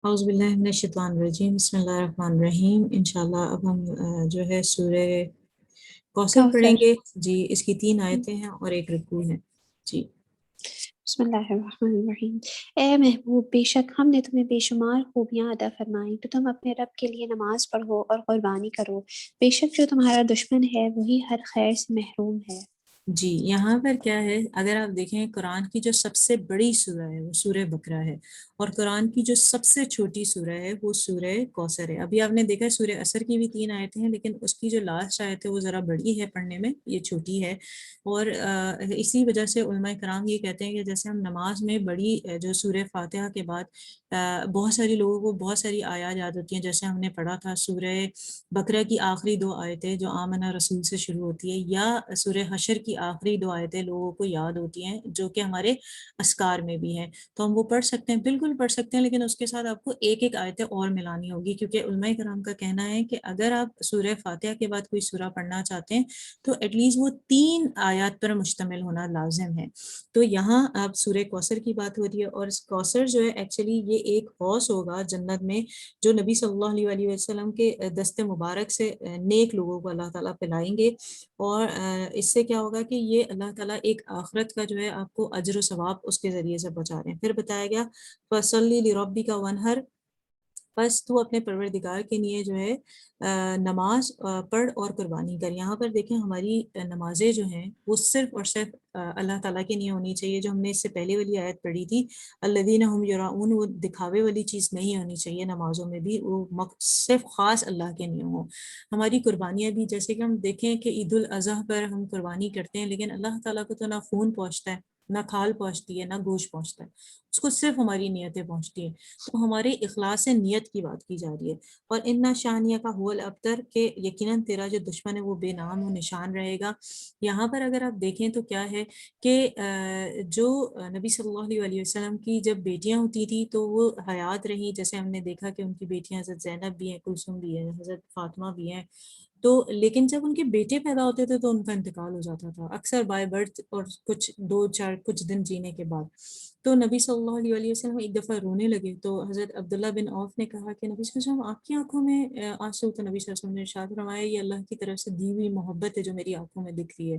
اعوذ باللہ من الشیطان الرجیم، بسم اللہ الرحمن الرحیم۔ انشاءاللہ اب ہم جو ہے سورہ کوثر پڑھیں کوثر۔ گے جی۔ اس کی 3 آیتیں ہیں اور 1 رکوع ہے جی۔ بسم اللہ الرحمن الرحیم۔ اے محبوب، بے شک ہم نے تمہیں بے شمار خوبیاں عطا فرمائیں تو تم اپنے رب کے لیے نماز پڑھو اور قربانی کرو، بے شک جو تمہارا دشمن ہے وہی ہر خیر سے محروم ہے۔ جی، یہاں پر کیا ہے، اگر آپ دیکھیں قرآن کی جو سب سے بڑی سورہ ہے وہ سورہ بقرہ ہے، اور قرآن کی جو سب سے چھوٹی سورہ ہے وہ سورہ کوثر ہے۔ ابھی آپ نے دیکھا سورہ عصر کی بھی 3 آیتیں ہیں، لیکن اس کی جو لاسٹ آیت ہے وہ ذرا بڑی ہے پڑھنے میں، یہ چھوٹی ہے۔ اور اسی وجہ سے علماء کرام یہ کہتے ہیں کہ جیسے ہم نماز میں بڑی جو سورہ فاتحہ کے بعد بہت ساری لوگوں کو بہت ساری آیات یاد ہوتی ہیں، جیسے ہم نے پڑھا تھا سورہ بقرہ کی آخری 2 آیتیں جو آمنہ رسول سے شروع ہوتی ہے، یا سورہ حشر کی آخری 2 آیتیں لوگوں کو یاد ہوتی ہیں جو کہ ہمارے اذکار میں بھی ہیں، تو ہم وہ پڑھ سکتے ہیں، بالکل پڑھ سکتے ہیں، لیکن اس کے ساتھ آپ کو ایک آیتیں اور ملانی ہوگی، کیونکہ علماء کرام کا کہنا ہے کہ اگر آپ سورہ فاتحہ کے بعد کوئی سورہ پڑھنا چاہتے ہیں تو ایٹ لیسٹ وہ 3 آیات پر مشتمل ہونا لازم ہے۔ تو یہاں اب سورہ کوثر کی بات ہو رہی ہے، اور کوثر جو ہے ایکچولی یہ ایک حوض ہوگا جنت میں جو نبی صلی اللہ علیہ وسلم کے دست مبارک سے نیک لوگوں کو اللہ تعالیٰ پلائیں گے، اور اس سے کیا ہوگا کہ یہ اللہ تعالیٰ ایک آخرت کا جو ہے آپ کو اجر و ثواب اس کے ذریعے سے پہنچا رہے ہیں۔ پھر بتایا گیا فَصَلِّ لِرَبِّكَ وَانْحَرْ، بس تو اپنے پروردگار کے لیے جو ہے نماز پڑھ اور قربانی کر۔ یہاں پر دیکھیں ہماری نمازیں جو ہیں وہ صرف اور صرف اللہ تعالیٰ کے لیے ہونی چاہیے، جو ہم نے اس سے پہلے والی آیت پڑھی تھی الذین هم یراؤن، وہ دکھاوے والی چیز نہیں ہونی چاہیے نمازوں میں بھی، وہ صرف خاص اللہ کے لیے ہوں۔ ہماری قربانیاں بھی جیسے کہ ہم دیکھیں کہ عید الاضحیٰ پر ہم قربانی کرتے ہیں، لیکن اللہ تعالیٰ کو تو نہ خون پہنچتا ہے، نہ کھال پہنچتی ہے، نہ گوشت پہنچتا ہے، اس کو صرف ہماری نیتیں پہنچتی ہیں۔ تو ہمارے اخلاص نیت کی بات کی جا رہی ہے۔ اور انا شانیہ کا هو الابتر، کہ یقیناً تیرا جو دشمن ہے وہ بے نام و نشان رہے گا۔ یہاں پر اگر آپ دیکھیں تو کیا ہے کہ جو نبی صلی اللہ علیہ وسلم کی جب بیٹیاں ہوتی تھی تو وہ حیات رہیں، جیسے ہم نے دیکھا کہ ان کی بیٹیاں حضرت زینب بھی ہیں، کلثوم بھی ہیں، حضرت فاطمہ بھی ہیں، تو لیکن جب ان کے بیٹے پیدا ہوتے تھے تو ان کا انتقال ہو جاتا تھا، اکثر بائی برتھ، اور کچھ 2-4 کچھ دن جینے کے بعد۔ تو نبی صلی اللہ علیہ وسلم ایک دفعہ رونے لگے، تو حضرت عبداللہ بن عوف نے کہا کہ نبی صلی اللہ علیہ وسلم آپ کی آنکھوں میں آنسو؟ تو نبی صلی اللہ علیہ وسلم نے ارشاد فرمایا یہ اللہ کی طرف سے دی ہوئی محبت ہے جو میری آنکھوں میں دکھ رہی ہے۔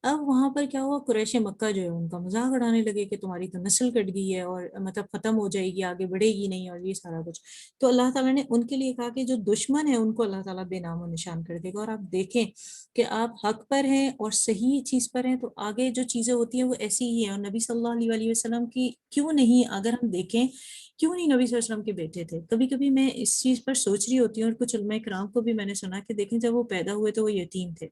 اب وہاں پر کیا ہوا، قریش مکہ جو ہے ان کا مذاق اڑانے لگے کہ تمہاری تو نسل کٹ گئی ہے، اور مطلب ختم ہو جائے گی، آگے بڑھے گی نہیں، اور یہ سارا کچھ۔ تو اللہ تعالیٰ نے ان کے لیے کہا کہ جو دشمن ہے ان کو اللہ تعالیٰ بے نام و نشان کر دے گا، اور آپ دیکھیں کہ آپ حق پر ہیں اور صحیح چیز پر ہیں تو آگے جو چیزیں ہوتی ہیں وہ ایسی ہی ہیں۔ اور نبی صلی اللہ علیہ وسلم کی کیوں نہیں، اگر ہم دیکھیں کیوں نہیں نبی صلی اللہ علیہ وسلم کے بیٹے تھے، کبھی کبھی میں اس چیز پر سوچ رہی ہوتی ہوں، اور کچھ علماء کرام کو بھی میں نے سنا کہ دیکھیں جب وہ پیدا ہوئے تو وہ یتیم تھے،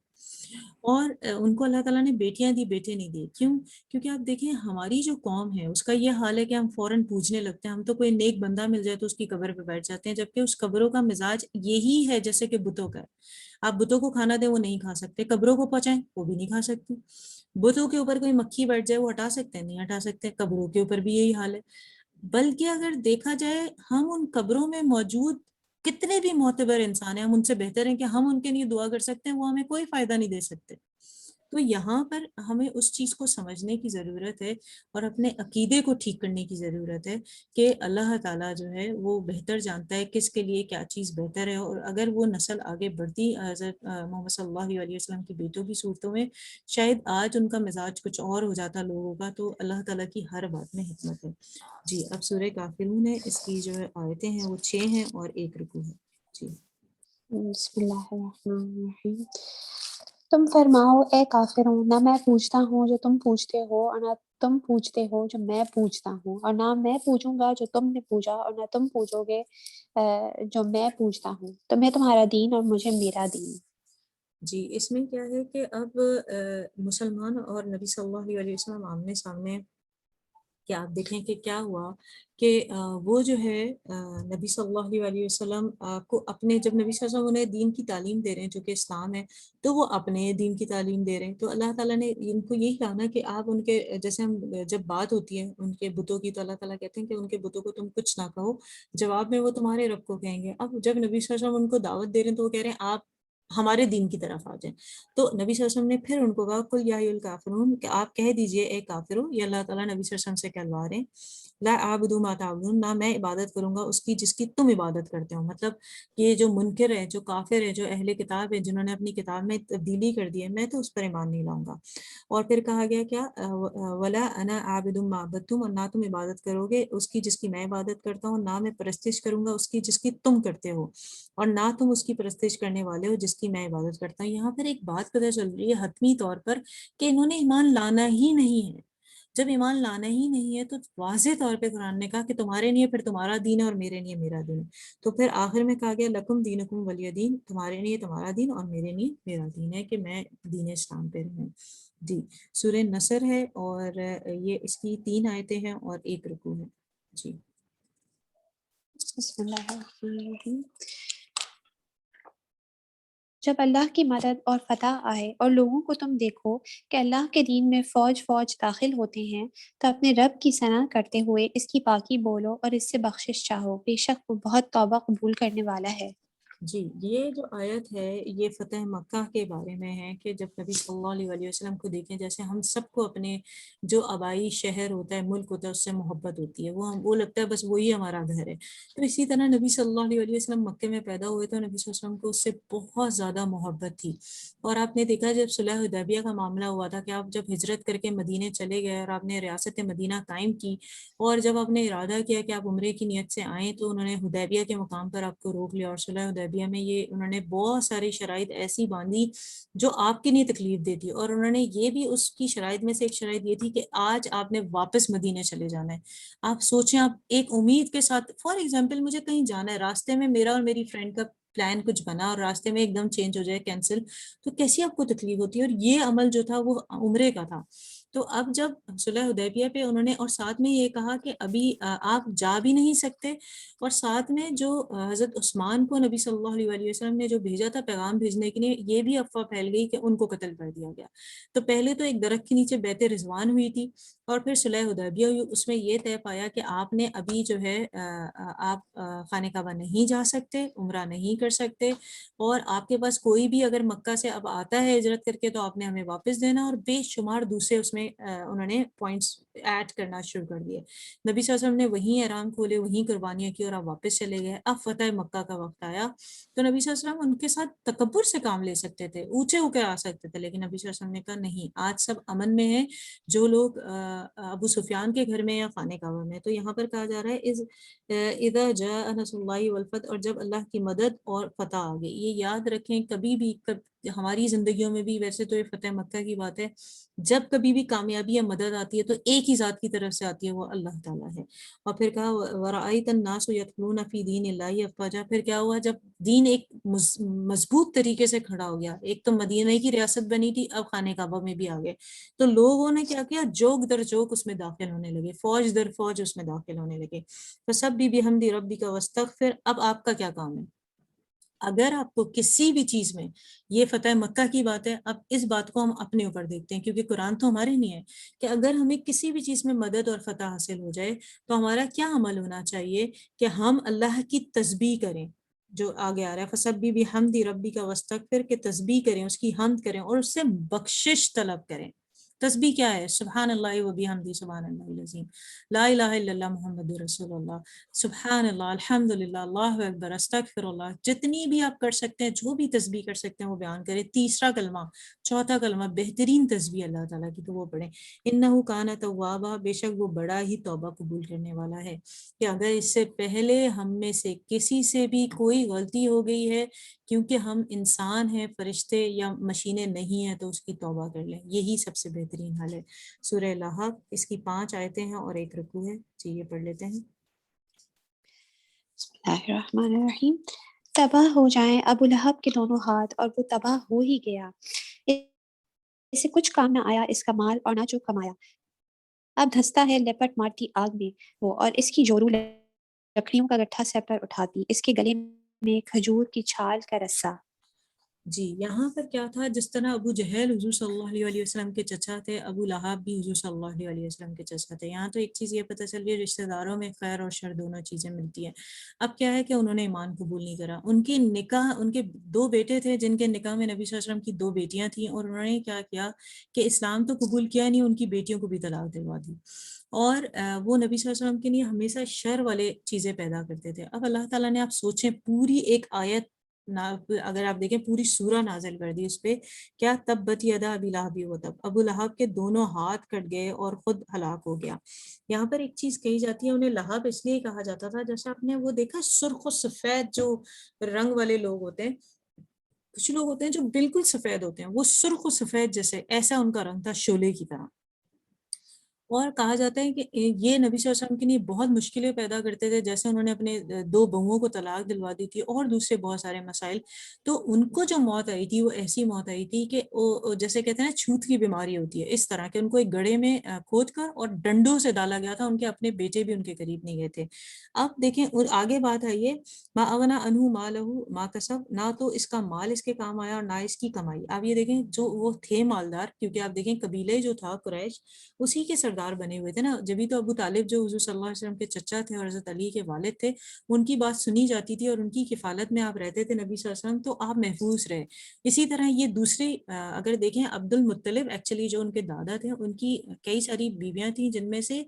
اور ان کو اللہ تعالیٰ نے بیٹیاں دی، بیٹے نہیں دیے۔ کیوں؟ کیونکہ آپ دیکھیں ہماری جو قوم ہے اس کا یہ حال ہے کہ ہم فوراً پوجنے لگتے ہیں، ہم تو کوئی نیک بندہ مل جائے تو اس کی قبر پہ بیٹھ جاتے ہیں، جبکہ اس قبروں کا مزاج یہی ہے جیسے کہ بتوں کا ہے۔ آپ بتوں کو کھانا دیں وہ نہیں کھا سکتے، قبروں کو پہنچائیں وہ بھی نہیں کھا سکتی۔ بتوں کے اوپر کوئی مکھی بیٹھ جائے وہ ہٹا سکتے ہیں؟ نہیں ہٹا سکتے۔ قبروں کے اوپر بھی یہی حال ہے۔ بلکہ اگر دیکھا جائے ہم ان قبروں میں موجود کتنے بھی معتبر انسان ہیں، ہم ان سے بہتر ہیں کہ ہم ان کے لیے دعا کر سکتے ہیں، وہ ہمیں کوئی فائدہ نہیں دے سکتے۔ تو یہاں پر ہمیں اس چیز کو سمجھنے کی ضرورت ہے اور اپنے عقیدے کو ٹھیک کرنے کی ضرورت ہے کہ اللہ تعالیٰ جو ہے وہ بہتر جانتا ہے کس کے لیے کیا چیز بہتر ہے، اور اگر وہ نسل آگے بڑھتی حضرت محمد صلی اللہ علیہ وسلم کی بیٹوں کی صورتوں میں، شاید آج ان کا مزاج کچھ اور ہو جاتا لوگوں کا، تو اللہ تعالیٰ کی ہر بات میں حکمت ہے۔ جی اب سورہ کافرون ہے، اس کی جو ہے آیتیں ہیں وہ 6 ہیں اور 1 رکوع ہے جی۔ بسم اللہ الرحمن الرحیم۔ تم فرماؤ اے کافرون، نہ میں پوچھتا ہوں جو تم پوچھتے ہو، اور نہ تم پوچھتے ہو جو میں پوچھتا ہوں، اور نہ میں پوچھوں گا جو تم نے پوچھا، اور نہ تم پوچھو گے جو میں پوچھتا ہوں۔ تمہیں تمہارا دین اور مجھے میرا دین۔ جی اس میں کیا ہے کہ اب مسلمان اور نبی صلی اللہ علیہ وسلم آمنے سامنے، کہ آپ دیکھیں کہ کیا ہوا کہ وہ جو ہے نبی صلی اللہ علیہ وسلم کو اپنے، جب نبی صلی اللہ علیہ وسلم انہیں دین کی تعلیم دے رہے ہیں جو کہ اسلام ہے، تو وہ اپنے دین کی تعلیم دے رہے ہیں، تو اللہ تعالیٰ نے ان کو یہی کہا نا کہ آپ ان کے، جیسے ہم جب بات ہوتی ہے ان کے بتوں کی تو اللہ تعالیٰ کہتے ہیں کہ ان کے بتوں کو تم کچھ نہ کہو، جواب میں وہ تمہارے رب کو کہیں گے۔ اب جب نبی صلی اللہ علیہ وسلم ان کو دعوت دے رہے ہیں تو وہ کہہ رہے ہیں آپ ہمارے دین کی طرف آ جائیں. تو نبی صلی اللہ علیہ وسلم نے پھر ان کو کہا قل یا ایھا الکافرون کہ آپ کہہ دیجئے اے کافرو. یہ اللہ تعالیٰ نبی صلی اللہ علیہ وسلم سے کہلوا رہے ہیں لا اعبد ما تعبدون، نہ میں عبادت کروں گا اس کی جس کی تم عبادت کرتے ہو. مطلب یہ جو منکر ہے، جو کافر ہے، جو اہل کتاب ہے، جنہوں نے اپنی کتاب میں تبدیلی کر دی ہے، میں تو اس پر ایمان نہیں لاؤں گا. اور پھر کہا گیا کیا ولا انا عابد ما عبدتم، اور نہ تم عبادت کرو گے اس کی جس کی میں عبادت کرتا ہوں، نہ میں پرستش کروں گا اس کی جس کی تم کرتے ہو، اور نہ تم اس کی پرستش کرنے والے ہو جس کی میں عبادت کرتا ہوں. یہاں پر ایک بات پتہ چل رہی ہے حتمی طور پر کہ انہوں نے ایمان لانا ہی نہیں ہے. جب ایمان لانا ہی نہیں ہے تو واضح طور پہ قرآن نے کہا کہ تمہارے لیے پھر تمہارا دین ہے اور میرے لیے میرا دین ہے. تو پھر آخر میں کہا گیا لکم دینکم ولی دین، تمہارے لیے تمہارا دین اور میرے لیے میرا دین ہے کہ میں دین اسلام پہ رہوں. جی سورہ نصر ہے اور یہ اس کی 3 آیتیں ہیں اور 1 رکوع ہے. جی بسم اللہ الرحمن الرحیم. جب اللہ کی مدد اور فتح آئے اور لوگوں کو تم دیکھو کہ اللہ کے دین میں فوج فوج داخل ہوتے ہیں تو اپنے رب کی ثنا کرتے ہوئے اس کی پاکی بولو اور اس سے بخشش چاہو، بے شک وہ بہت توبہ قبول کرنے والا ہے. جی یہ جو آیت ہے یہ فتح مکہ کے بارے میں ہے کہ جب نبی صلی اللہ علیہ وسلم کو دیکھیں، جیسے ہم سب کو اپنے جو آبائی شہر ہوتا ہے، ملک ہوتا ہے، اس سے محبت ہوتی ہے، وہ لگتا ہے بس وہی ہمارا گھر ہے. تو اسی طرح نبی صلی اللہ علیہ وسلم مکے میں پیدا ہوئے تو نبی صلی اللہ علیہ وسلم کو اس سے بہت زیادہ محبت تھی. اور آپ نے دیکھا جب صلح حدیبیہ کا معاملہ ہوا تھا کہ آپ جب ہجرت کر کے مدینے چلے گئے اور آپ نے ریاست مدینہ قائم کی، اور جب آپ نے ارادہ کیا کہ آپ عمرے کی نیت سے آئیں تو انہوں نے حدیبیہ کے مقام پر آپ کو روک لیا. اور صلح حدیبیہ میں یہ انہوں نے بہت ساری شرائط ایسی باندھی جو آپ کے لیے تکلیف دیتی، اور انہوں نے یہ بھی اس کی شرائط میں سے ایک شرائط یہ تھی کہ آج آپ نے واپس مدینے چلے جانا ہے. آپ سوچیں، آپ ایک امید کے ساتھ، فار ایگزامپل مجھے کہیں جانا ہے، راستے میں میرا اور میری فرینڈ کا پلان کچھ بنا اور راستے میں ایک دم چینج ہو جائے، کینسل، تو کیسی آپ کو تکلیف ہوتی ہے. اور یہ عمل جو تھا وہ عمرے کا تھا. تو اب جب صلح حدیبیہ پہ انہوں نے اور ساتھ میں یہ کہا کہ ابھی آپ جا بھی نہیں سکتے، اور ساتھ میں جو حضرت عثمان کو نبی صلی اللہ علیہ وسلم نے جو بھیجا تھا پیغام بھیجنے کے لیے، یہ بھی افواہ پھیل گئی کہ ان کو قتل کر دیا گیا. تو پہلے تو ایک درخت کے نیچے بیعت رضوان ہوئی تھی، اور پھر صلح حدیبیہ ہوئی. اس میں یہ طے پایا کہ آپ نے ابھی جو ہے آپ خانہ کعبہ نہیں جا سکتے، عمرہ نہیں کر سکتے، اور آپ کے پاس کوئی بھی اگر مکہ سے اب آتا ہے ہجرت کر کے تو آپ نے ہمیں واپس دینا. اور بے شمار دوسرے اس میں انہوں نے پوائنٹس ایڈ کرنا شروع کر دیے. نبی صلی اللہ علیہ وسلم نے وہیں احرام کھولے، وہیں قربانیاں کی اور آپ واپس چلے گئے. اب فتح مکہ کا وقت آیا تو نبی صلی اللہ علیہ وسلم ان کے ساتھ تکبر سے کام لے سکتے تھے، اونچے ہو کے آ سکتے تھے، لیکن نبی صلی اللہ علیہ وسلم نے کہا نہیں، آج سب امن میں ہیں. جو لوگ ابو سفیان کے گھر میں یا خانہ کعبہ میں. تو یہاں پر کہا جا رہا ہے اذا جاء نصر اللہ والفتح، اور جب اللہ کی مدد اور فتح آ گئی. یہ یاد رکھیں کبھی بھی ہماری زندگیوں میں بھی، ویسے تو یہ فتح مکہ کی بات ہے، جب کبھی بھی کامیابی یا مدد آتی ہے تو ایک ہی ذات کی طرف سے آتی ہے، وہ اللہ تعالیٰ ہے. اور پھر کہا وَرَأَيْتَ النَّاسُ يَدْخُلُونَ فِي دِينِ اللَّهِ أَفْوَاجًا. پھر کیا ہوا جب دین ایک مضبوط طریقے سے کھڑا ہو گیا. ایک تو مدینہ کی ریاست بنی تھی، اب خانہ کعبہ میں بھی آ گئے، تو لوگوں نے کیا کیا، جوک در جوک اس میں داخل ہونے لگے، فوج در فوج اس میں داخل ہونے لگے. فَسَبِّحْ بِحَمْدِ رَبِّكَ وَاسْتَغْفِرْ. اب آپ کا کیا کام ہے؟ اگر آپ کو کسی بھی چیز میں، یہ فتح مکہ کی بات ہے، اب اس بات کو ہم اپنے اوپر دیکھتے ہیں کیونکہ قرآن تو ہمارے نہیں ہے، کہ اگر ہمیں کسی بھی چیز میں مدد اور فتح حاصل ہو جائے تو ہمارا کیا عمل ہونا چاہیے کہ ہم اللہ کی تسبیح کریں. جو آگے آ رہا ہے فَسَبِّحْ بِحَمْدِ رَبِّكَ وَاسْتَغْفِرْ، کہ تسبیح کریں، اس کی حمد کریں اور اس سے بخشش طلب کریں. تسبیح کیا ہے؟ سبحان اللہ و بحمدہ سبحان اللہ العظیم، لا الہ الا اللہ محمد رسول اللہ، سبحان اللہ، الحمدللہ، اللہ اکبر، استغفر اللہ. جتنی بھی آپ کر سکتے ہیں، جو بھی تسبیح کر سکتے ہیں وہ بیان کریں. تیسرا کلمہ، چوتھا کلمہ، بہترین تسبیح اللہ تعالیٰ کی تو وہ پڑھیں. انہ کان توابا، بے شک وہ بڑا ہی توبہ قبول کرنے والا ہے. کہ اگر اس سے پہلے ہم میں سے کسی سے بھی کوئی غلطی ہو گئی ہے، کیونکہ ہم انسان ہیں، فرشتے یا مشینیں نہیں ہیں، تو اس کی توبہ کر لیں. یہی سب سے بہترین حل ہے. سورہ لحق، اس کی 5 آیتیں ہیں اور 1 رکوع ہے. جی یہ پڑھ لیتے ہیں. بسم اللہ الرحمن الرحیم. تباہ ہو جائیں ابو لہب کے دونوں ہاتھ، اور وہ تباہ ہو ہی گیا. اسے کچھ کام نہ آیا اس کا مال اور نہ جو کمایا. اب دھستا ہے لپٹ مارتی آگ میں وہ، اور اس کی جورو لکڑیوں کا گٹھا سر پر اٹھاتی، اس کے گلے میں کھجور کی چھال کا رسہ. جی یہاں پر کیا تھا، جس طرح ابو جہل حضور صلی اللہ علیہ وسلم کے چچا تھے، ابو لہب بھی حضور صلی اللہ علیہ وسلم کے چچا تھے. یہاں تو ایک چیز یہ پتہ چل گئی، رشتہ داروں میں خیر اور شر دونوں چیزیں ملتی ہیں. اب کیا ہے کہ انہوں نے ایمان قبول نہیں کرا. ان کی نکاح، ان کے دو بیٹے تھے جن کے نکاح میں نبی صلی اللہ علیہ وسلم کی دو بیٹیاں تھیں، اور انہوں نے کیا کیا کہ اسلام تو قبول کیا نہیں، ان کی بیٹیوں کو بھی طلاق دلوا دی. اور وہ نبی صلی اللہ علیہ وسلم کے لیے ہمیشہ شر والے چیزیں پیدا کرتے تھے. اب اللہ تعالیٰ نے، آپ سوچیں، پوری ایک آیت، اگر آپ دیکھیں پوری سورہ نازل کر دی اس پہ، کیا تبت یدا ابی لہب و تب، ابو لہب کے دونوں ہاتھ کٹ گئے اور خود ہلاک ہو گیا. یہاں پر ایک چیز کہی جاتی ہے، انہیں لہب اس لیے کہا جاتا تھا، جیسے آپ نے وہ دیکھا سرخ و سفید جو رنگ والے لوگ ہوتے ہیں، کچھ لوگ ہوتے ہیں جو بالکل سفید ہوتے ہیں، وہ سرخ و سفید جیسے، ایسا ان کا رنگ تھا، شعلے کی طرح. اور کہا جاتا ہے کہ یہ نبی صلی اللہ علیہ وسلم کے لیے بہت مشکلیں پیدا کرتے تھے، جیسے انہوں نے اپنے دو بہوؤں کو طلاق دلوا دی تھی اور دوسرے بہت سارے مسائل. تو ان کو جو موت آئی تھی وہ ایسی موت آئی تھی کہ جیسے کہتے ہیں نا چھوت کی بیماری ہوتی ہے، اس طرح کہ ان کو ایک گڑھے میں کھود کر اور ڈنڈوں سے ڈالا گیا تھا. ان کے اپنے بیٹے بھی ان کے قریب نہیں گئے تھے. اب دیکھیں آگے بات ہے یہ، ما اغنا انہو مالہ ما کسب، نہ تو اس کا مال اس کے کام آیا اور نہ اس کی کمائی. آپ یہ دیکھیں جو وہ تھے مالدار، کیونکہ آپ دیکھیں قبیلے جو تھا قریش، اسی کے سردار بنے ہوئے تھے نا. جبھی تو ابو طالب جو حضور صلی اللہ علیہ وسلم کے چچا تھے اور حضرت علی کے والد تھے، ان کی بات سنی جاتی تھی اور ان کی کفالت میں آپ رہتے تھے نبی صلی اللہ علیہ وسلم، تو آپ محفوظ رہے. اسی طرح یہ دوسری اگر دیکھیں عبد المطلب، ایکچولی جو ان کے دادا تھے، ان کی کئی ساری بیویاں تھیں، جن میں سے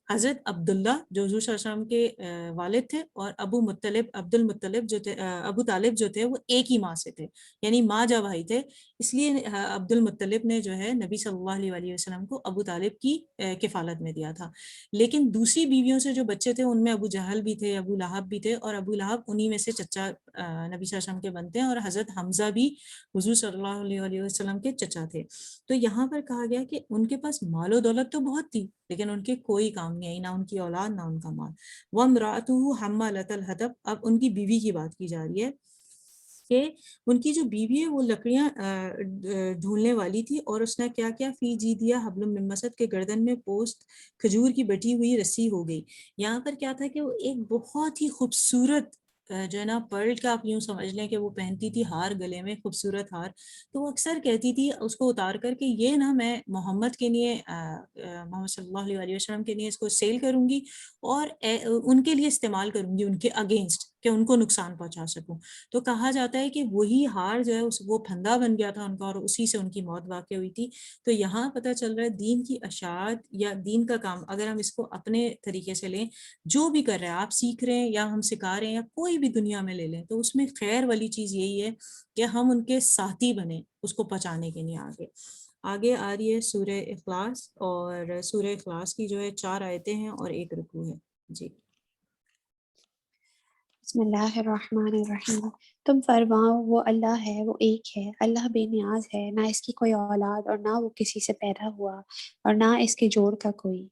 حضرت عبداللہ جو حضور صلی اللہ علیہ وسلم کے والد تھے، اور ابو مطلب عبد المطلب جو تھے، ابو طالب جو تھے، وہ ایک ہی ماں سے تھے، یعنی ماں جا بھائی تھے. اس لیے عبد المطلب نے جو ہے نبی صلی اللہ علیہ وسلم کو ابو طالب کی کفالت میں دیا تھا. لیکن دوسری بیویوں سے جو بچے تھے، ان میں ابو جہل بھی تھے، ابو لہب بھی تھے، اور ابو لہب انہی میں سے چچا نبی صلی اللہ علیہ وسلم کے بنتے ہیں، اور حضرت حمزہ بھی حضور صلی اللہ علیہ وسلم کے چچا تھے. تو یہاں پر کہا گیا کہ ان کے پاس مال و دولت تو بہت تھی، لیکن ان کے کوئی کام نہیں آئی، نہ ان کی اولاد نہ ان کا مال. وَامْرَأَتُهُ حَمَّالَةَ الْحَطَبِ، اب ان کی بیوی کی بات کی جا رہی ہے کہ ان کی جو بیوی ہے وہ لکڑیاں ڈھونڈنے والی تھی، اور اس نے کیا کیا، فی جی دیا حبل من مسد، کے گردن میں پوست کھجور کی بٹی ہوئی رسی ہو گئی. یہاں پر کیا تھا کہ وہ ایک بہت ہی خوبصورت جو ہے نا پرل کا، آپ یوں سمجھ لیں کہ وہ پہنتی تھی ہار گلے میں، خوبصورت ہار. تو وہ اکثر کہتی تھی اس کو اتار کر کہ یہ نا میں محمد کے لیے، محمد صلی اللہ علیہ وسلم کے لیے اس کو سیل کروں گی، اور ان کے لیے استعمال کروں گی، ان کے اگینسٹ، کہ ان کو نقصان پہنچا سکوں. تو کہا جاتا ہے کہ وہی ہار جو ہے وہ پھندا بن گیا تھا ان کا، اور اسی سے ان کی موت واقع ہوئی تھی. تو یہاں پتہ چل رہا ہے دین کی اشاعت یا دین کا کام، اگر ہم اس کو اپنے طریقے سے لیں، جو بھی کر رہے ہیں، آپ سیکھ رہے ہیں یا ہم سکھا رہے ہیں یا کوئی بھی دنیا میں لے لیں، تو اس میں خیر والی چیز یہی ہے کہ ہم ان کے ساتھی بنیں اس کو پہنچانے کے لیے. آگے آ رہی ہے سورہ اخلاص، اور سورہ اخلاص کی جو ہے 4 آیتیں ہیں اور 1 رکوع ہے. جی بسم اللہ الرحمن الرحیم. تم فرماؤ وہ اللہ ہے، وہ ایک ہے، اللہ بے نیاز ہے، نہ اس کی کوئی اولاد اور نہ وہ کسی سے پیدا ہوا اور نہ اس کے جوڑ کا کوئی.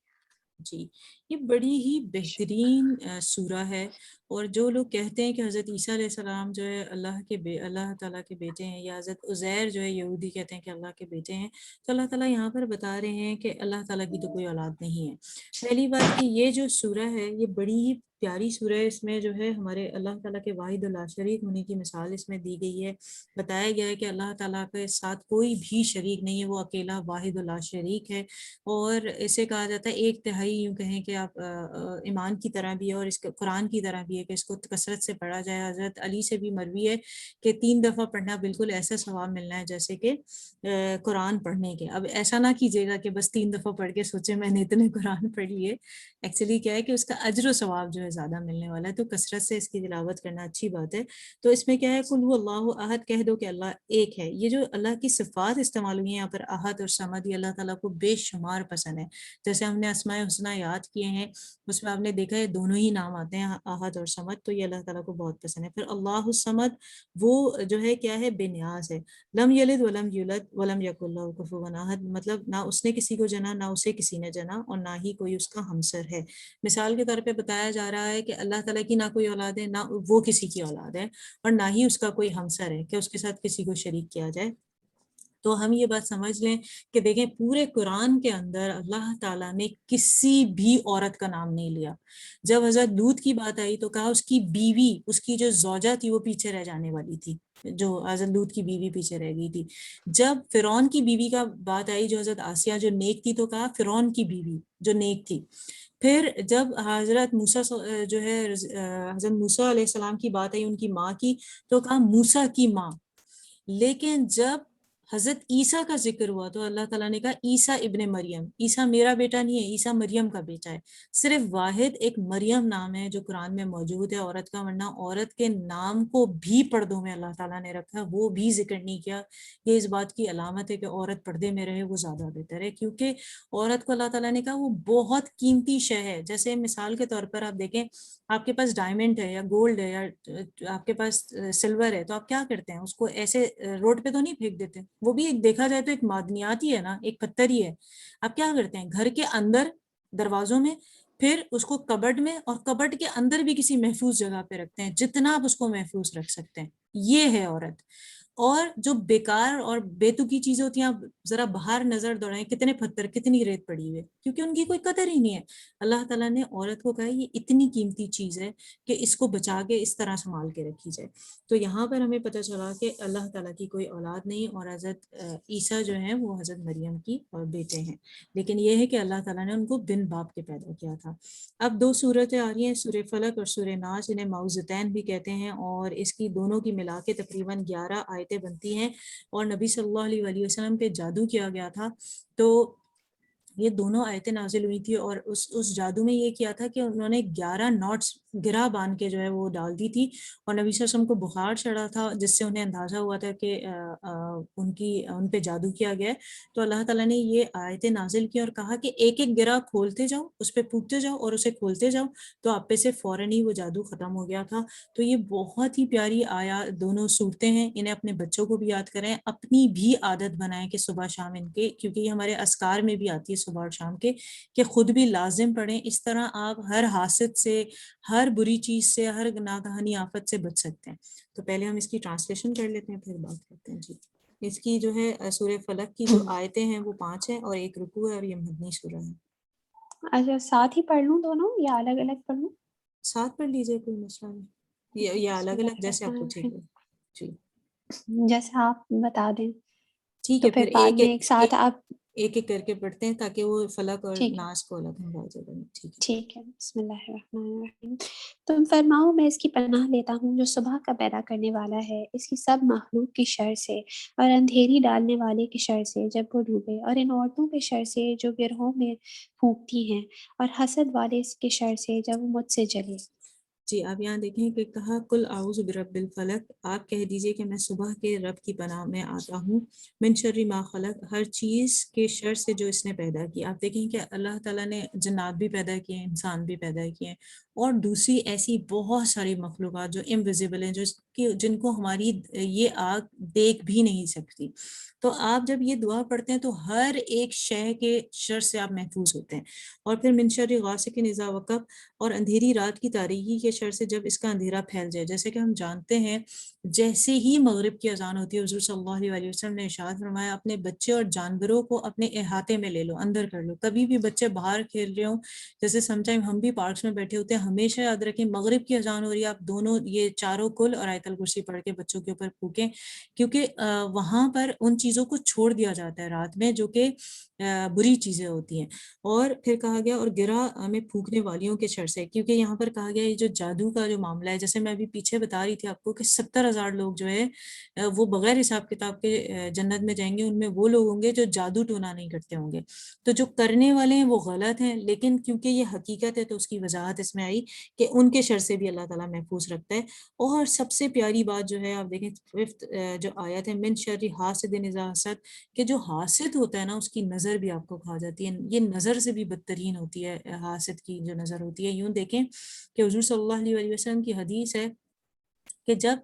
جی یہ بڑی ہی بہترین سورہ ہے. اور جو لوگ کہتے ہیں کہ حضرت عیسیٰ علیہ السلام جو ہے اللہ تعالیٰ کے بیٹے ہیں، یا حضرت عزیر جو ہے یہودی کہتے ہیں کہ اللہ کے بیٹے ہیں، تو اللہ تعالیٰ یہاں پر بتا رہے ہیں کہ اللہ تعالیٰ کی تو کوئی اولاد نہیں ہے. پہلی بات کہ یہ جو سورہ ہے یہ بڑی ہی پیاری سورہ ہے. اس میں جو ہے ہمارے اللہ تعالیٰ کے واحد لا شریک ہونے کی مثال اس میں دی گئی ہے. بتایا گیا ہے کہ اللہ تعالیٰ کے ساتھ کوئی بھی شریک نہیں ہے، وہ اکیلا واحد لا شریک ہے. اور اسے کہا جاتا ہے ایک تہائی، یوں کہیں کہ آپ ایمان کی طرح بھی ہے، اور اس کے قرآن کی طرح بھی ہے کہ اس کو کثرت سے پڑھا جائے. حضرت علی سے بھی مروی ہے کہ 3 دفعہ پڑھنا بالکل ایسا ثواب ملنا ہے جیسے کہ قرآن پڑھنے کے. اب ایسا نہ کیجیے گا کہ بس 3 دفعہ پڑھ کے سوچے میں نے اتنے قرآن پڑھ لیے. ایکچولی کیا ہے کہ اس کا اجر و ثواب جو ہے زیادہ ملنے والا ہے، تو کثرت سے اس کی تلاوت کرنا اچھی بات ہے. تو اس میں کیا ہے، قل هو اللہ احد، کہہ دو کہ اللہ ایک ہے. یہ جو اللہ کی صفات استعمال ہوئی ہیں یہاں پر، احد اور صمد، یہ اللہ تعالیٰ کو بے شمار پسند ہے. جیسے ہم نے اسماء الحسنی یاد کیے ہیں، اس میں آپ نے دیکھا ہے دونوں ہی نام آتے ہیں، احد اور صمد، تو یہ اللہ تعالیٰ کو بہت پسند ہے. پھر اللہ الصمد، وہ جو ہے کیا ہے، بے نیاز ہے. لم یلد ولم یولد ولم یکن لہ کفوا احد، مطلب نہ اس نے کسی کو جنا، نہ اسے کسی نے جنا، اور نہ ہی کوئی اس کا ہمسر ہے. مثال کے طور پہ بتایا جا رہا ہے کہ اللہ تعالیٰ کی نہ کوئی اولاد ہے، نہ وہ کسی کی اولاد ہے، اور نہ ہی اس کا کوئی ہمسر ہے کہ اس کے ساتھ کسی کو شریک کیا جائے. تو ہم یہ بات سمجھ لیں کہ دیکھیں پورے قرآن کے اندر اللہ تعالیٰ نے کسی بھی عورت کا نام نہیں لیا. جب حضرت لوط کی بات آئی تو کہا اس کی بیوی، اس کی جو زوجہ تھی وہ پیچھے رہ جانے والی تھی، جو حضرت لوط کی بیوی پیچھے رہ گئی تھی. جب فرعون کی بیوی کا بات آئی جو حضرت آسیہ جو نیک تھی، تو کہا فرعون کی بیوی جو نیک تھی. پھر جب حضرت موسیٰ جو ہے حضرت موسیٰ علیہ السلام کی بات آئی ان کی ماں کی، تو کہا موسیٰ کی ماں. لیکن جب حضرت عیسیٰ کا ذکر ہوا تو اللہ تعالیٰ نے کہا عیسیٰ ابن مریم. عیسیٰ میرا بیٹا نہیں ہے، عیسیٰ مریم کا بیٹا ہے. صرف واحد ایک مریم نام ہے جو قرآن میں موجود ہے عورت کا، ورنہ عورت کے نام کو بھی پردوں میں اللہ تعالیٰ نے رکھا، وہ بھی ذکر نہیں کیا. یہ اس بات کی علامت ہے کہ عورت پردے میں رہے وہ زیادہ بہتر ہے، کیونکہ عورت کو اللہ تعالیٰ نے کہا وہ بہت قیمتی شے ہے. جیسے مثال کے طور پر آپ دیکھیں، آپ کے پاس ڈائمنڈ ہے یا گولڈ ہے یا آپ کے پاس سلور ہے، تو آپ کیا کرتے ہیں؟ اس کو ایسے روڈ پہ تو نہیں پھینک دیتے، وہ بھی ایک دیکھا جائے تو ایک معدنیات ہی ہے نا، ایک پتھر ہی ہے. آپ کیا کرتے ہیں؟ گھر کے اندر دروازوں میں، پھر اس کو کبڈ میں، اور کبڈ کے اندر بھی کسی محفوظ جگہ پہ رکھتے ہیں جتنا آپ اس کو محفوظ رکھ سکتے ہیں. یہ ہے عورت. اور جو بیکار اور بیتوکی چیزیں ہوتی ہیں، آپ ذرا باہر نظر دوڑائیں، کتنے پتھر کتنی ریت پڑی ہوئی ہے، کیونکہ ان کی کوئی قدر ہی نہیں ہے. اللہ تعالیٰ نے عورت کو کہا یہ اتنی قیمتی چیز ہے کہ اس کو بچا کے اس طرح سنبھال کے رکھی جائے. تو یہاں پر ہمیں پتہ چلا کہ اللہ تعالیٰ کی کوئی اولاد نہیں، اور حضرت عیسیٰ جو ہیں وہ حضرت مریم کی بیٹے ہیں. لیکن یہ ہے کہ اللہ تعالیٰ نے ان کو بن باپ کے پیدا کیا تھا. اب دو صورتیں آ رہی ہیں، سورہ فلق اور سورہ ناس، انہیں معوذتین بھی کہتے ہیں، اور اس کی دونوں کی ملا کے تقریباً 11 آیتیں بنتی ہیں. اور نبی صلی اللہ علیہ وآلہ وسلم پہ جادو کیا گیا تھا، تو یہ دونوں آیتیں نازل ہوئی تھی، اور اس جادو میں یہ کیا تھا کہ انہوں نے 11 نوٹس گرہ باندھ کے جو ہے وہ ڈال دی تھی، اور نبی صلی اللہ علیہ وسلم کو بخار چڑھا تھا، جس سے انہیں اندازہ ہوا تھا کہ ان پہ جادو کیا گیا ہے. تو اللہ تعالیٰ نے یہ آیتیں نازل کی اور کہا کہ ایک ایک گرہ کھولتے جاؤ، اس پہ پھونکتے جاؤ اور اسے کھولتے جاؤ، تو آپ پہ سے فوراً ہی وہ جادو ختم ہو گیا تھا. تو یہ بہت ہی پیاری آیا دونوں صورتیں ہیں، انہیں اپنے بچوں کو بھی یاد کریں، اپنی بھی عادت بنائیں کہ صبح شام ان کے، کیونکہ یہ ہمارے اذکار میں بھی آتی ہے صبح اور شام کے، کہ خود بھی لازم پڑھیں. اس طرح آپ ہر حاسد سے، ہر بری چیز سے، ہر ناگہانی آفت سے بچ سکتے ہیں. تو پہلے ہم اس کی ٹرانسلیشن کر لیتے ہیں، پھر بات کرتے ہیں. جی، اس کی جو ہے سورہ فلق کی جو آیتیں ہیں وہ 5 ہیں، اور ایک رکوع ہے، اور یہ مدنی سورہ ہے. اچھا، ساتھ ہی پڑھ لوں دونوں یا الگ الگ پڑھ لوں؟ ساتھ پڑھ لیجئے، کوئی مسئلہ نہیں، یا بسم الگ اللہ الگ جیسے آپ کو الرحمن ٹھیک الرحیم. لگے. جی جیسے آپ بتا دیں، ٹھیک تو ہے، پھر پھر بعد میں ایک ساتھ آپ. ایک ایک کر کے پڑھتے ہیں تاکہ وہ فلق اور ٹھیک ہے، ناس کو الگ ہم واضح بنے. ٹھیک ہے. ٹھیک ہے. بسم اللہ الرحمن الرحیم. تم فرماؤ میں اس کی پناہ لیتا ہوں جو صبح کا پیدا کرنے والا ہے، اس کی سب مخلوق کی شر سے، اور اندھیری ڈالنے والے کی شر سے جب وہ ڈوبے، اور ان عورتوں کے شر سے جو گرہوں میں پھونکتی ہیں، اور حسد والے کے شر سے جب وہ مجھ سے جلے. جی، آپ یہاں دیکھیں کہ کہا کل اعوذ برب الفلق، آپ کہہ دیجئے کہ میں صبح کے رب کی پناہ میں آتا ہوں، من شر ما خلق، ہر چیز کے شر سے جو اس نے پیدا کی. آپ دیکھیں کہ اللہ تعالیٰ نے جنات بھی پیدا کیے ہیں، انسان بھی پیدا کیے ہیں، اور دوسری ایسی بہت ساری مخلوقات جو انویزیبل ہیں، جن کو ہماری یہ آنکھ دیکھ بھی نہیں سکتی. تو آپ جب یہ دعا پڑھتے ہیں تو ہر ایک شے کے شر سے آپ محفوظ ہوتے ہیں. اور پھر من شر غاسق اذا وقب، اور اندھیری رات کی تاریکی کے شر سے جب اس کا اندھیرا پھیل جائے. جیسے کہ ہم جانتے ہیں جیسے ہی مغرب کی اذان ہوتی ہے، حضور صلی اللہ علیہ وسلم نے ارشاد فرمایا اپنے بچے اور جانوروں کو اپنے احاطے میں لے لو، اندر کر لو. کبھی بھی بچے باہر کھیل رہے ہوں، جیسے سم ٹائم ہم بھی پارکس میں بیٹھے ہوتے ہیں، ہمیشہ یاد رکھیں مغرب کی اذان ہو رہی ہے، آپ دونوں یہ چاروں کل اور آیت الکرسی پڑھ کے بچوں کے اوپر پھونکیں، کیونکہ وہاں پر ان چیزوں کو چھوڑ دیا جاتا ہے رات میں جو کہ بری چیزیں ہوتی ہیں. اور پھر کہا گیا اور گرا میں پھونکنے والیوں کے شر سے، کیونکہ یہاں پر کہا گیا یہ جو جادو کا جو معاملہ ہے، جیسے میں ابھی پیچھے بتا رہی تھی آپ کو کہ 70,000 لوگ جو ہے وہ بغیر حساب کتاب کے جنت میں جائیں گے. ان میں وہ لوگ ہوں گے جو جادو ٹونا نہیں کرتے ہوں گے. تو جو کرنے والے ہیں وہ غلط ہیں، لیکن کیونکہ یہ حقیقت ہے تو اس کی وضاحت اس میں آئی کہ ان کے شر سے بھی اللہ تعالیٰ محفوظ رکھتا ہے. اور سب سے پیاری بات جو ہے آپ دیکھیں 5th جو آیت ہے، من شر حاسد اذا حسد، کہ جو حاسد ہوتا ہے نا اس کی نظر بھی آپ کو کھا جاتی ہے. یہ نظر سے بھی بدترین ہوتی ہے حاسد کی جو نظر ہوتی ہے. یوں دیکھیں کہ حضور صلی اللہ علیہ وسلم کی حدیث ہے کہ جب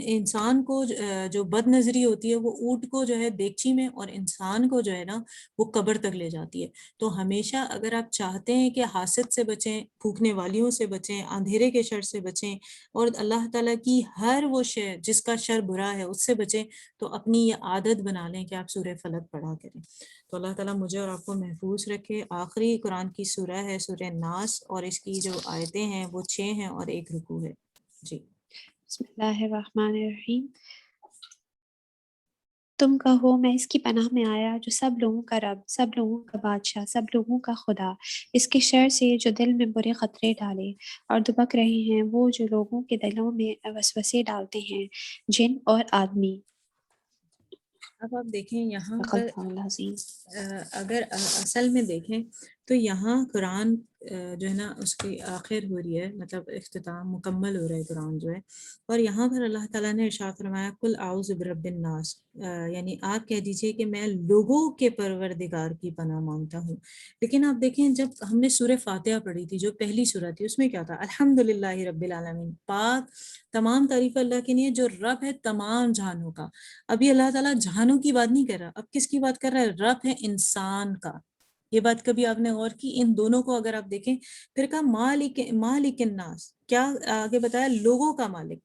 انسان کو جو بد نظری ہوتی ہے وہ اونٹ کو جو ہے دیگچی میں اور انسان کو جو ہے نا وہ قبر تک لے جاتی ہے. تو ہمیشہ اگر آپ چاہتے ہیں کہ حاسد سے بچیں، پھونکنے والیوں سے بچیں، اندھیرے کے شر سے بچیں، اور اللہ تعالیٰ کی ہر وہ شے جس کا شر برا ہے اس سے بچیں، تو اپنی یہ عادت بنا لیں کہ آپ سورہ فلق پڑھا کریں. تو اللہ تعالیٰ مجھے اور آپ کو محفوظ رکھے. آخری قرآن کی سورہ ہے سورہ ناس، اور اس کی جو آیتیں ہیں وہ 6 ہیں اور 1 رکوع ہے. جی بسم اللہ الرحمن الرحیم. تم کہو میں اس کی پناہ میں آیا جو سب لوگوں کا رب، سب لوگوں کا بادشاہ، سب لوگوں کا خدا، اس کے شر سے جو دل میں برے خطرے ڈالے اور دبک رہے ہیں، وہ جو لوگوں کے دلوں میں وسوسے ڈالتے ہیں، جن اور آدمی. اب آپ دیکھیں یہاں صدق پر اللہ العظیم. اگر اصل میں دیکھیں تو یہاں قرآن جو ہے نا اس کی آخر ہو رہی ہے، مطلب اختتام مکمل ہو رہا ہے قرآن جو ہے، اور یہاں پر اللہ تعالیٰ نے ارشاد فرمایا قل اعوذ برب الناس، یعنی آپ کہہ دیجئے کہ میں لوگوں کے پروردگار کی پناہ مانگتا ہوں. لیکن آپ دیکھیں جب ہم نے سورہ فاتحہ پڑھی تھی جو پہلی سورہ تھی، اس میں کیا تھا؟ الحمدللہ رب العالمین، پاک تمام تعریف اللہ کے لیے جو رب ہے تمام جہانوں کا. ابھی اللہ تعالیٰ جہانوں کی بات نہیں کر رہا، اب کس کی بات کر رہا ہے؟ رب ہے انسان کا. یہ بات کبھی آپ نے غور کی؟ ان دونوں کو اگر آپ دیکھیں، پھر کہا مالک الناس، کیا آگے بتایا؟ لوگوں کا مالک.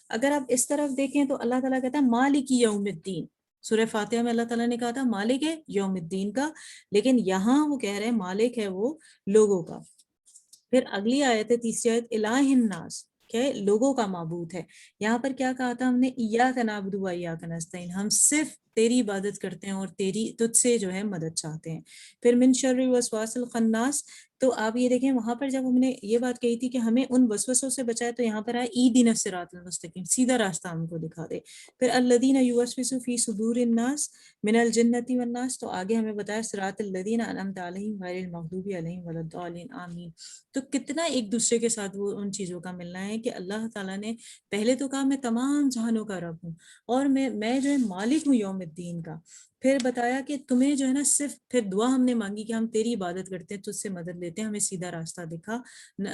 اگر آپ اس طرف دیکھیں تو اللہ تعالیٰ کہتا ہے مالک یوم الدین. سورہ فاتحہ میں اللہ تعالیٰ نے کہا تھا مالک ہے یوم الدین کا، لیکن یہاں وہ کہہ رہے ہیں مالک ہے وہ لوگوں کا. پھر اگلی آیت ہے تیسری آیت الہ الناس، کہ لوگوں کا معبود ہے. یہاں پر کیا کہا تھا ہم نے؟ ایاک نعبد و ایاک نستعین، ہم صرف تیری عبادت کرتے ہیں اور تجھ سے جو ہے مدد چاہتے ہیں. پھر من شر الوسواس الخناس، تو آپ یہ دیکھیں وہاں پر جب ہم نے یہ بات کہی تھی کہ ہمیں ان وسوسوں سے بچائے، تو یہاں پر آیا اہدنا الصراط المستقیم، سیدھا راستہ ہم کو دکھا دے. پھر الذین یوسوسون فی صدور الناس من الجنۃ والناس، تو آگے ہمیں بتایا صراط الذین انعمت علیہم غیر المغضوب علیہم ولا الضالین آمین. تو کتنا ایک دوسرے کے ساتھ وہ ان چیزوں کا ملنا ہے کہ اللہ تعالیٰ نے پہلے تو کہا میں تمام جہانوں کا رب ہوں، اور میں جو ہے مالک ہوں یوم الدین کا. پھر بتایا کہ تمہیں جو ہے نا صرف، پھر دعا ہم نے مانگی کہ ہم تیری عبادت کرتے ہیں، تجھ سے مدد لیتے ہیں، ہمیں سیدھا راستہ دکھا،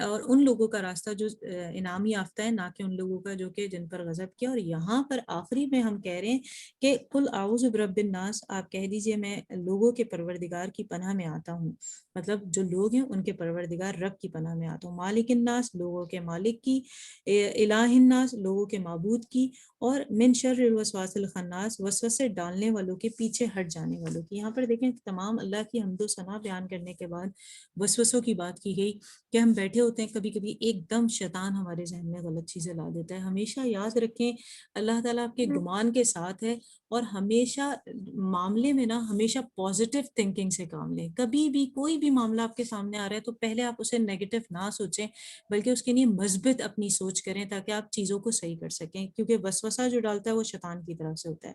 اور ان لوگوں کا راستہ جو انعام یافتہ ہے، نہ کہ ان لوگوں کا جو کہ جن پر غضب کیا. اور یہاں پر آخری میں ہم کہہ رہے ہیں کہ قل اعوذ برب الناس، آپ کہہ دیجئے میں لوگوں کے پروردگار کی پناہ میں آتا ہوں، مطلب جو لوگ ہیں ان کے پروردگار رب کی پناہ میں آتا ہوں. مالک الناس، لوگوں کے مالک کی، الہ الناس، لوگوں کے معبود کی، اور من شر الوسواس الخناس، وسوسے ڈالنے والوں کے پیچھے ہٹ جانے والوں کی. یہاں پر دیکھیں تمام اللہ کی حمد و ثنا بیان کرنے کے بعد وسوسوں کی بات کی گئی کہ ہم بیٹھے ہوتے ہیں کبھی کبھی ایک دم شیطان ہمارے ذہن میں غلط چیزیں لا دیتا ہے. ہمیشہ یاد رکھیں اللہ تعالیٰ آپ کے گمان کے ساتھ ہے، اور ہمیشہ معاملے میں نا ہمیشہ پازیٹیو تھنکنگ سے کام لیں. کبھی بھی کوئی بھی معاملہ آپ کے سامنے آ رہا ہے تو پہلے آپ اسے نیگیٹو نہ سوچیں، بلکہ اس کے لیے مثبت اپنی سوچ کریں تاکہ آپ چیزوں کو صحیح کر سکیں، کیونکہ وسوسہ جو ڈالتا ہے وہ شیطان کی طرف سے ہوتا ہے.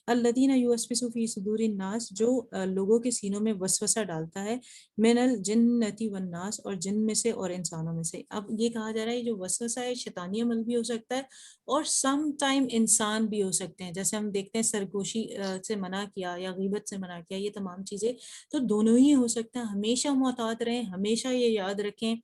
الذین یوسوسون فی صدور الناس، جو لوگوں کے سینوں میں وسوسہ ڈالتا ہے، من الجنۃ والناس، اور جن میں سے اور انسانوں میں سے. اب یہ کہا جا رہا ہے جو وسوسہ ہے شیطانی عمل بھی ہو سکتا ہے اور سم ٹائم انسان بھی ہو سکتے ہیں. جیسے ہم دیکھتے ہیں سرگوشی سے منع کیا یا غیبت سے منع کیا، یہ تمام چیزیں تو دونوں ہی ہو سکتا ہے. ہمیشہ محتاط رہیں، ہمیشہ یہ یاد رکھیں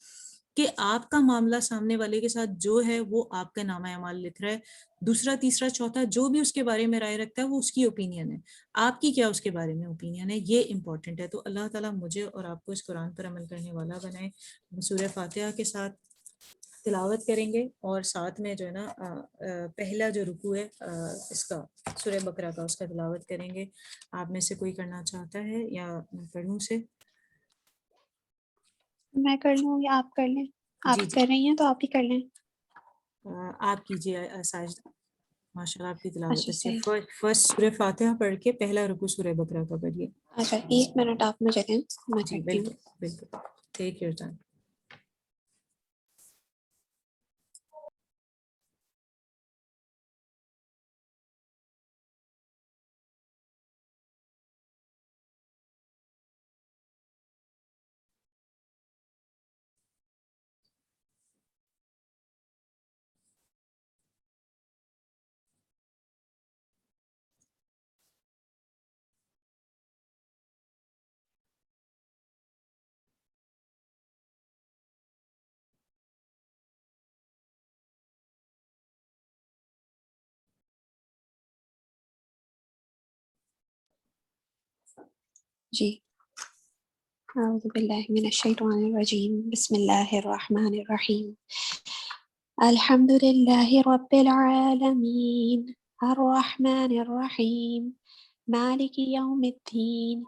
کہ آپ کا معاملہ سامنے والے کے ساتھ جو ہے وہ آپ کا نامہ اعمال لکھ رہا ہے. دوسرا تیسرا چوتھا جو بھی اس کے بارے میں رائے رکھتا ہے وہ اس کی اوپینین ہے، آپ کی کیا اس کے بارے میں اوپینین ہے، یہ امپورٹنٹ ہے. تو اللہ تعالیٰ مجھے اور آپ کو اس قرآن پر عمل کرنے والا بنائے. سورہ فاتحہ کے ساتھ تلاوت کریں گے، اور ساتھ میں جو ہے نا پہلا جو رکوع ہے اس کا سورہ بقرہ کا، اس کا تلاوت کریں گے. آپ میں سے کوئی کرنا چاہتا ہے یا میں پڑھوں سے؟ میں کر لوں یا آپ کر لیں؟ جی آپ جی کر رہی ہیں تو آپ ہی کر لیں. آپ کیجیے ساجدہ. ماشاء اللہ آپ کی تلاوت اچھا اچھی صحیح. ہے. فرسٹ سورہ فاتحہ پڑھ کے پہلا رکوع سورہ بقرہ کا پڑھیے. اچھا 1 منٹ آپ مجھے دیں، میں جی کرتی ہوں. بالکل بالکل، ٹیک یور ٹائم. جی اعوذ باللہ من الشیطان الرجیم بسم اللہ الرحمن الرحیم الحمد للہ رب العالمین الرحمن الرحیم مالک یوم الدین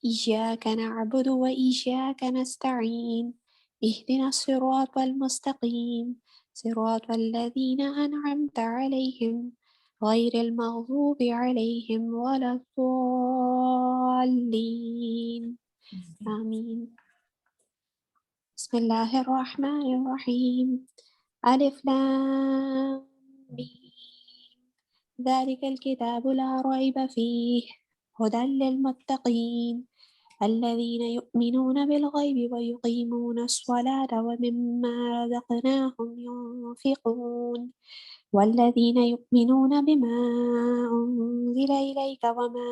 ایاک نعبد و ایاک نستعین اهدنا الصراط المستقیم صراط الذین انعمت علیہم غیر المغضوب علیہم ولا الضالین آمین بسم اللہ الرحمن الرحیم الف لام میم ذلك الكتاب لا ريب فيه هدى للمتقين الذين يؤمنون بالغيب ويقيمون الصلاة ومما رزقناهم ينفقون والذين يؤمنون بما أنزل إليك وما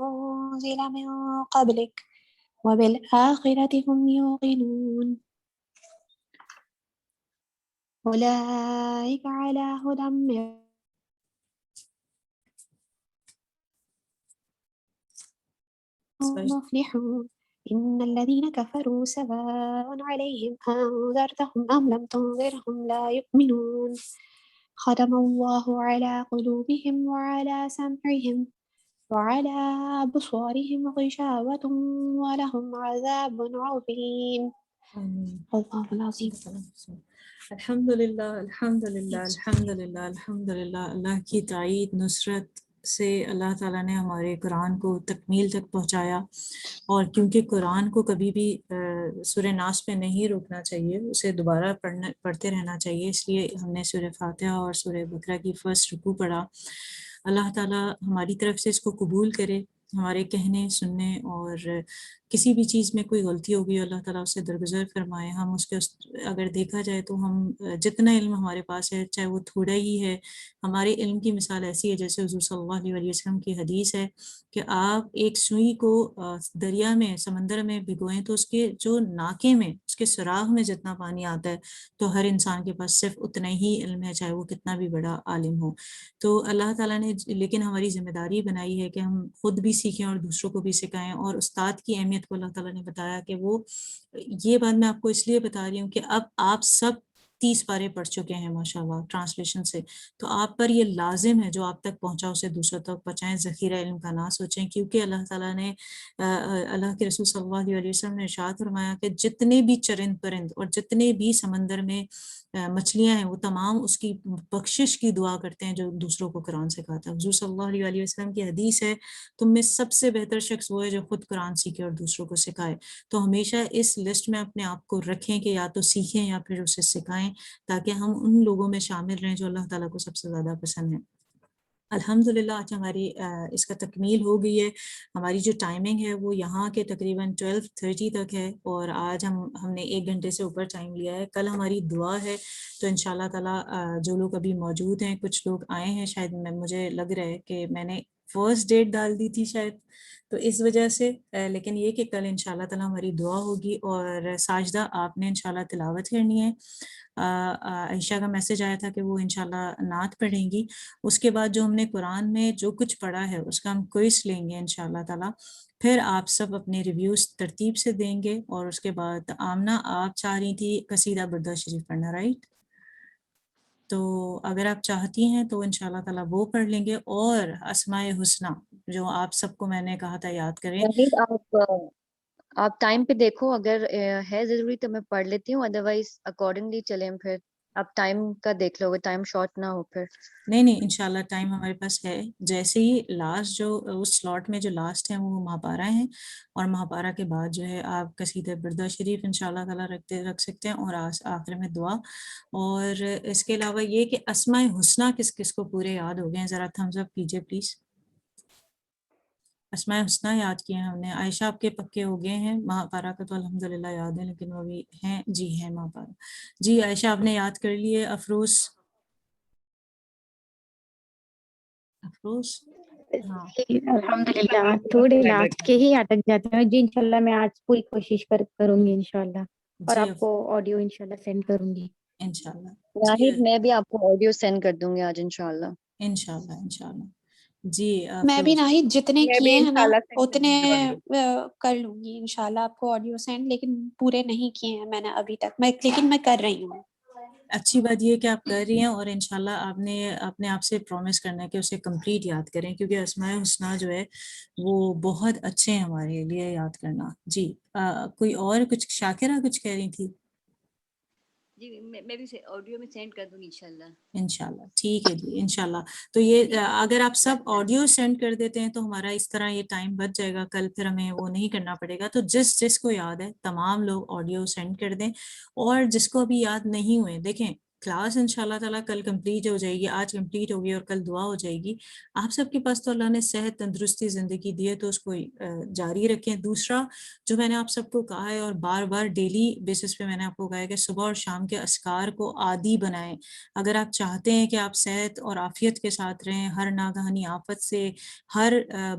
أنزل من قبلك وبالآخرة هم يوقنون أولئك على هدى من مفلحون إن الذين كفروا سواء عليهم أنذرتهم أم لم تنذرهم لا يؤمنون ختم الله على قلوبهم وعلى سمعهم وعلى أبصارهم غشاوة ولهم عذاب عظيم اللہ العظیم. الحمدللہ الحمدللہ الحمدللہ الحمدللہ. اللہ کی تائید نصرت سے اللہ تعالیٰ نے ہمارے قرآن کو تکمیل تک پہنچایا، اور کیونکہ قرآن کو کبھی بھی سورہ ناس پہ نہیں روکنا چاہیے، اسے دوبارہ پڑھتے رہنا چاہیے، اس لیے ہم نے سورہ فاتحہ اور سورہ بقرہ کی فرسٹ رکوع پڑھا. اللہ تعالیٰ ہماری طرف سے اس کو قبول کرے، ہمارے کہنے سننے، اور کسی بھی چیز میں کوئی غلطی ہوگی اللہ تعالیٰ اس سے درگزر فرمائے. ہم اس کے اگر دیکھا جائے تو ہم جتنا علم ہمارے پاس ہے چاہے وہ تھوڑا ہی ہے، ہمارے علم کی مثال ایسی ہے جیسے حضور صلی اللہ علیہ وسلم کی حدیث ہے کہ آپ ایک سوئی کو دریا میں سمندر میں بھگوئیں تو اس کے جو ناکے میں اس کے سراغ میں جتنا پانی آتا ہے تو ہر انسان کے پاس صرف اتنا ہی علم ہے، چاہے وہ کتنا بھی بڑا عالم ہو. تو اللہ تعالیٰ نے لیکن ہماری ذمہ داری بنائی ہے کہ ہم خود بھی سیکھیں اور دوسروں کو بھی سکھائیں. اور استاد کی اہمیت کو اللہ تعالیٰ نے بتایا کہ وہ، یہ بات میں آپ کو اس لیے بتا رہی ہوں کہ اب آپ سب 30 پارے پڑھ چکے ہیں ماشاءاللہ ٹرانسلیشن سے، تو آپ پر یہ لازم ہے جو آپ تک پہنچا اسے دوسروں تک پہنچائیں، ذخیرہ علم کا نہ سوچیں. کیونکہ اللہ تعالیٰ نے اللہ کے رسول صلی اللہ علیہ وسلم نے ارشاد فرمایا کہ جتنے بھی چرند پرند اور جتنے بھی سمندر میں مچھلیاں ہیں وہ تمام اس کی بخشش کی دعا کرتے ہیں جو دوسروں کو قرآن سکھاتا ہے. حضور صلی اللہ علیہ وسلم کی حدیث ہے، تم میں سب سے بہتر شخص وہ ہے جو خود قرآن سیکھے اور دوسروں کو سکھائے. تو ہمیشہ اس لسٹ میں اپنے آپ کو رکھیں کہ یا تو سیکھیں یا پھر اسے سکھائیں، تاکہ ہم ان لوگوں میں شامل رہیں جو اللہ تعالیٰ کو سب سے زیادہ پسند ہیں. الحمدللہ آج ہماری اس کا تکمیل ہو گئی ہے. ہماری جو ٹائمنگ ہے وہ یہاں کے تقریباً 12:30 تک ہے، اور آج ہم نے 1 گھنٹے سے اوپر ٹائم لیا ہے. کل ہماری دعا ہے، تو انشاءاللہ تعالیٰ جو لوگ ابھی موجود ہیں، کچھ لوگ آئے ہیں شاید، مجھے لگ رہا ہے کہ میں نے فرسٹ ڈیٹ ڈال دی تھی شاید، تو اس وجہ سے، لیکن یہ کہ کل انشاءاللہ تعالیٰ ہماری دعا ہوگی. اور ساجدہ آپ نے انشاءاللہ تلاوت کرنی ہے. عائشہ کا میسج آیا تھا کہ وہ انشاءاللہ نعت پڑھیں گی. اس کے بعد جو ہم نے قرآن میں جو کچھ پڑھا ہے اس کا ہم کوئز لیں گے انشاءاللہ تعالیٰ. پھر آپ سب اپنے ریویوز ترتیب سے دیں گے، اور اس کے بعد آمنہ آپ چاہ رہی تھی قصیدہ بردہ شریف پڑھنا، رائٹ؟ تو اگر آپ چاہتی ہیں تو انشاءاللہ تعالیٰ وہ پڑھ لیں گے. اور اسماء حسنہ جو آپ سب کو میں نے کہا تھا یاد کریں. وحید آپ ٹائم پہ دیکھو، اگر ہے ضروری تو میں پڑھ لیتی ہوں، ادروائز اکارڈنگلی چلیں. پھر آپ ٹائم کا دیکھ لو گے، ٹائم شارٹ نہ ہو پھر. نہیں انشاءاللہ ٹائم ہمارے پاس ہے. جیسے ہی لاسٹ جو اس سلاٹ میں جو لاسٹ ہیں وہ مہاپارہ ہیں، اور مہاپارہ کے بعد جو ہے آپ قصیدہ بردہ شریف انشاءاللہ تعالیٰ رکھ سکتے ہیں، اور آخر میں دعا. اور اس کے علاوہ یہ کہ اسماء حسنہ کس کس کو پورے یاد ہو گئے ہیں، ذرا تھمز اپ کیجئے پلیز. اسماء حسنہ یاد کیے ہیں ہم نے. عائشہ آپ کے پکے ہو گئے ہیں. مہاپارہ کا تو الحمدللہ یاد ہے، لیکن وہ بھی ہیں. جی ہیں مہاپارہ. جی عائشہ آپ نے یاد کر لیے. افروز ہاں الحمدللہ تھوڑے لاسٹ کے ہی اٹک جاتے ہیں. جی انشاءاللہ میں آج پوری کوشش کروں گی انشاءاللہ، اور جی آپ کو آڈیو انشاءاللہ سینڈ کروں گی. انشاءاللہ. جی واحد میں بھی آپ کو آڈیو سینڈ کر دوں گی آج انشاءاللہ. انشاءاللہ. جی میں بھی فیروز، ناہید جتنے میں بھی کیے ہیں نا انشاءاللہ send اتنے کروں گی. کر لوں گی انشاءاللہ آپ کو آڈیو سینڈ، لیکن پورے نہیں کیے ہیں میں نے ابھی تک، لیکن میں کر رہی ہوں. اچھی بات یہ ہے کہ آپ کر رہی ہیں، اور انشاءاللہ آپ نے اپنے آپ سے پرومس کرنا ہے کہ اسے کمپلیٹ یاد کریں، کیونکہ اسماء الحسنیٰ جو ہے وہ بہت اچھے ہیں ہمارے لیے یاد کرنا. جی کوئی اور کچھ، شاکرہ کچھ کہہ رہی تھی؟ جی میں بھی آڈیو میں سینڈ کر دوں گی انشاءاللہ. انشاءاللہ ٹھیک ہے جی انشاءاللہ. تو یہ اگر آپ سب آڈیو سینڈ کر دیتے ہیں تو ہمارا اس طرح یہ ٹائم بچ جائے گا، کل پھر ہمیں وہ نہیں کرنا پڑے گا. تو جس کو یاد ہے تمام لوگ آڈیو سینڈ کر دیں، اور جس کو ابھی یاد نہیں ہوئے، دیکھیں کلاس انشاءاللہ تعالیٰ کل کمپلیٹ ہو جائے گی، آج کمپلیٹ ہوگی اور کل دعا ہو جائے گی. آپ سب کے پاس تو اللہ نے صحت تندرستی زندگی دی ہے، تو اس کو جاری رکھیں. دوسرا جو میں نے آپ سب کو کہا ہے، اور بار بار ڈیلی بیسس پہ میں نے آپ کو کہا ہے کہ صبح اور شام کے اذکار کو عادی بنائیں. اگر آپ چاہتے ہیں کہ آپ صحت اور عافیت کے ساتھ رہیں، ہر ناگہانی آفت سے، ہر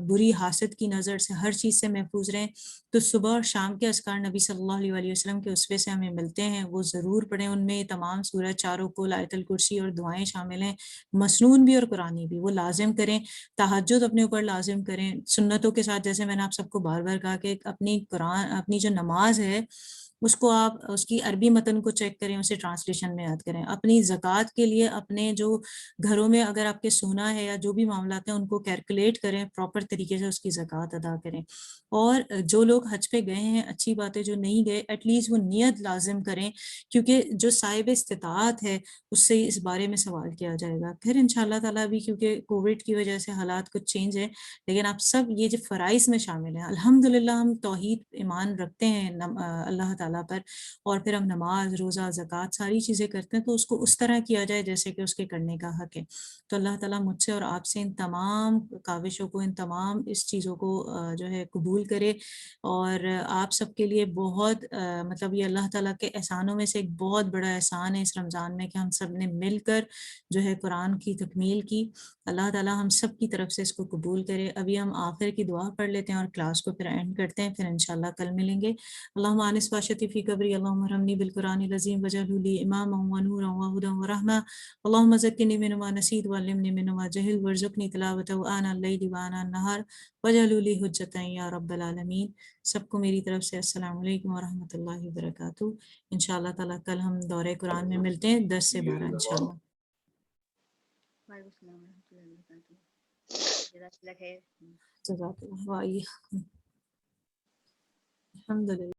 بری حاسد کی نظر سے، ہر چیز سے محفوظ رہیں، تو صبح اور شام کے اذکار نبی صلی اللہ علیہ وسلم کے اسوے سے ہمیں ملتے ہیں، وہ ضرور پڑھیں. ان میں تمام سورہ چاروں کو، آیت الکرسی اور دعائیں شامل ہیں، مسنون بھی اور قرآنی بھی. وہ لازم کریں. تہجد اپنے اوپر لازم کریں سنتوں کے ساتھ. جیسے میں نے آپ سب کو بار بار کہا کہ اپنی جو نماز ہے اس کو آپ اس کی عربی متن کو چیک کریں، اسے ٹرانسلیشن میں یاد کریں. اپنی زکوٰۃ کے لیے اپنے جو گھروں میں اگر آپ کے سونا ہے یا جو بھی معاملات ہیں ان کو کیلکولیٹ کریں، پراپر طریقے سے اس کی زکوٰۃ ادا کریں. اور جو لوگ حج پہ گئے ہیں اچھی بات ہے، جو نہیں گئے ایٹ لیسٹ وہ نیت لازم کریں، کیونکہ جو صاحب استطاعت ہے اس سے اس بارے میں سوال کیا جائے گا. پھر انشاءاللہ تعالیٰ بھی، کیونکہ کووڈ کی وجہ سے حالات کچھ چینج ہے، لیکن آپ سب یہ جو فرائض میں شامل ہیں، الحمدللہ ہم توحید ایمان رکھتے ہیں اللہ تعالیٰ پر، اور پھر ہم نماز، روزہ، زکوٰۃ ساری چیزیں کرتے ہیں، تو اس کو اس طرح کیا جائے جیسے کہ اس کے کرنے کا حق ہے. تو اللہ تعالیٰ مجھ سے اور آپ سے ان تمام کاوشوں کو، ان تمام اس چیزوں کو جو ہے قبول کرے. اور آپ سب کے لیے بہت مطلب یہ اللہ تعالیٰ کے احسانوں میں سے ایک بہت بڑا احسان ہے اس رمضان میں کہ ہم سب نے مل کر جو ہے قرآن کی تکمیل کی. اللہ تعالیٰ ہم سب کی طرف سے اس کو قبول کرے. ابھی ہم آخر کی دعا پڑھ لیتے ہیں اور کلاس کو پھر اینڈ کرتے ہیں، پھر انشاءاللہ کل ملیں گے. اللہم آنس واشتی فی قبری، اللہم رحمنی بالقرآن العظیم وجعلہ لی اماما ونورا وہدی ورحمہ، اللہم ذکرنی منہ ما نسیت وعلمنی منہ ما جہلت وارزقنی تلاوتہ آناء اللیل وآناء النہار وجعلہ لی حجۃ یا رب العالمین. سب کو میری طرف سے السلام علیکم ورحمۃ اللہ وبرکاتہ. انشاءاللہ تعالیٰ کل ہم دورہ قرآن میں ملتے ہیں 10 سے 12 انشاءاللہ. وعلیکم السلام ورحمۃ اللہ وبرکاتہ. جزاک اللہ خیر. جزاک اللہ. الحمدللہ.